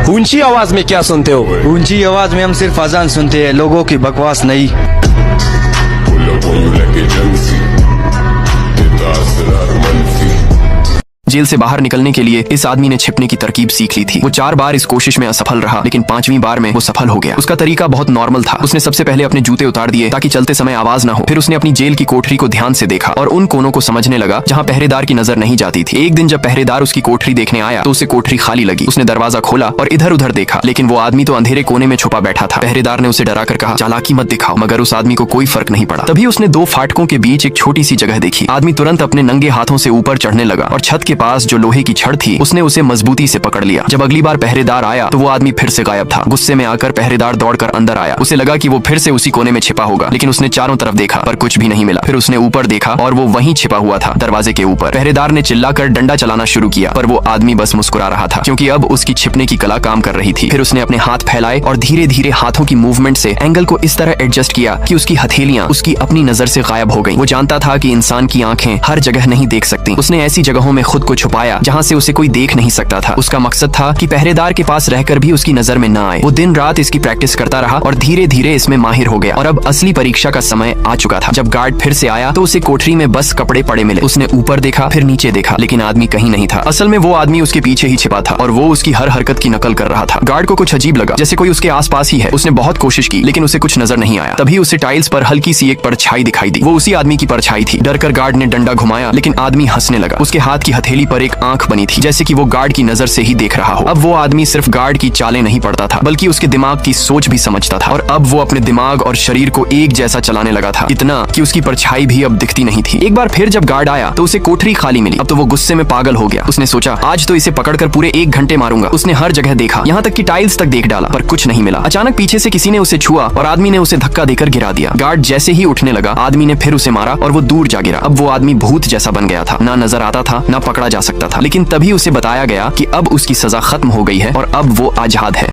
ऊंची आवाज में क्या सुनते हो? ऊंची आवाज में हम सिर्फ अजान सुनते हैं, लोगों की बकवास नहीं। जेल से बाहर निकलने के लिए इस आदमी ने छिपने की तरकीब सीख ली थी। वो 4 बार इस कोशिश में असफल रहा, लेकिन 5वीं बार में वो सफल हो गया। उसका तरीका बहुत नॉर्मल था। उसने सबसे पहले अपने जूते उतार दिए ताकि चलते समय आवाज ना हो। फिर उसने अपनी जेल की कोठरी को ध्यान से देखा और उन कोनों को समझने लगा जहाँ पहरेदार की नजर नहीं जाती थी। एक दिन जब पहरेदार उसकी कोठरी देखने आया तो उसे कोठरी खाली लगी। उसने दरवाजा खोला और इधर उधर देखा, लेकिन वो आदमी तो अंधेरे कोने में छुपा बैठा था। पहरेदार ने उसे डरा कर कहा, चालाकी मत दिखाओ, मगर उस आदमी को कोई फर्क नहीं पड़ा। तभी उसने 2 फाटकों के बीच एक छोटी सी जगह देखी। आदमी तुरंत अपने नंगे हाथों से ऊपर चढ़ने लगा और छत के पास जो लोहे की छड़ थी उसने उसे मजबूती से पकड़ लिया। जब अगली बार पहरेदार आया तो वो आदमी फिर से गायब था। गुस्से में आकर पहरेदार दौड़कर अंदर आया। उसे लगा कि वो फिर से उसी कोने में छिपा होगा, लेकिन उसने चारों तरफ देखा पर कुछ भी नहीं मिला। फिर उसने ऊपर देखा और वो वहीं छिपा हुआ था, दरवाजे के ऊपर। पहरेदार ने चिल्लाकर डंडा चलाना शुरू किया, पर वो आदमी बस मुस्कुरा रहा था, क्योंकि अब उसकी छिपने की कला काम कर रही थी। फिर उसने अपने हाथ फैलाए और धीरे धीरे हाथों की मूवमेंट से एंगल को इस तरह एडजस्ट किया कि उसकी हथेलियां उसकी अपनी नजर से गायब हो गईं। वो जानता था कि इंसान की आंखें हर जगह नहीं देख सकती। उसने ऐसी जगहों में खुद को छुपाया जहाँ से उसे कोई देख नहीं सकता था। उसका मकसद था कि पहरेदार के पास रहकर भी उसकी नजर में न आए। वो दिन रात इसकी प्रैक्टिस करता रहा और धीरे धीरे इसमें माहिर हो गया। और अब असली परीक्षा का समय आ चुका था। जब गार्ड फिर से आया तो उसे कोठरी में बस कपड़े पड़े मिले। उसने ऊपर देखा, फिर नीचे देखा, लेकिन आदमी कहीं नहीं था। असल में वो आदमी उसके पीछे ही छिपा था और वो उसकी हर हरकत की नकल कर रहा था। गार्ड को कुछ अजीब लगा, जैसे कोई उसके आसपास ही है। उसने बहुत कोशिश की, लेकिन उसे कुछ नजर नहीं आया। तभी उसे टाइल्स पर हल्की सी एक परछाई दिखाई दी। वो उसी आदमी की परछाई थी। डरकर गार्ड ने डंडा घुमाया, लेकिन आदमी हंसने लगा। उसके हाथ की हथेली पर एक आंख बनी थी, जैसे कि वो गार्ड की नजर से ही देख रहा हो। अब वो आदमी सिर्फ गार्ड की चालें नहीं पड़ता था, बल्कि उसके दिमाग की सोच भी समझता था। और अब वो अपने दिमाग और शरीर को एक जैसा चलाने लगा था, इतना कि उसकी परछाई भी अब दिखती नहीं थी। एक बार फिर जब गार्ड आया तो उसे कोठरी खाली मिली। अब तो वो गुस्से में पागल हो गया। उसने सोचा, आज तो इसे पकड़कर पूरे 1 घंटे मारूंगा। उसने हर जगह देखा, यहाँ तक कि टाइल्स तक देख डाला, पर कुछ नहीं मिला। अचानक पीछे से किसी ने उसे छुआ और आदमी ने उसे धक्का देकर गिरा दिया। गार्ड जैसे ही उठने लगा, आदमी ने फिर उसे मारा और वो दूर जा गिरा। अब वो आदमी भूत जैसा बन गया था, ना नजर आता था, ना पकड़ा जा सकता था। लेकिन तभी उसे बताया गया कि अब उसकी सजा खत्म हो गई है और अब वो आजाद है।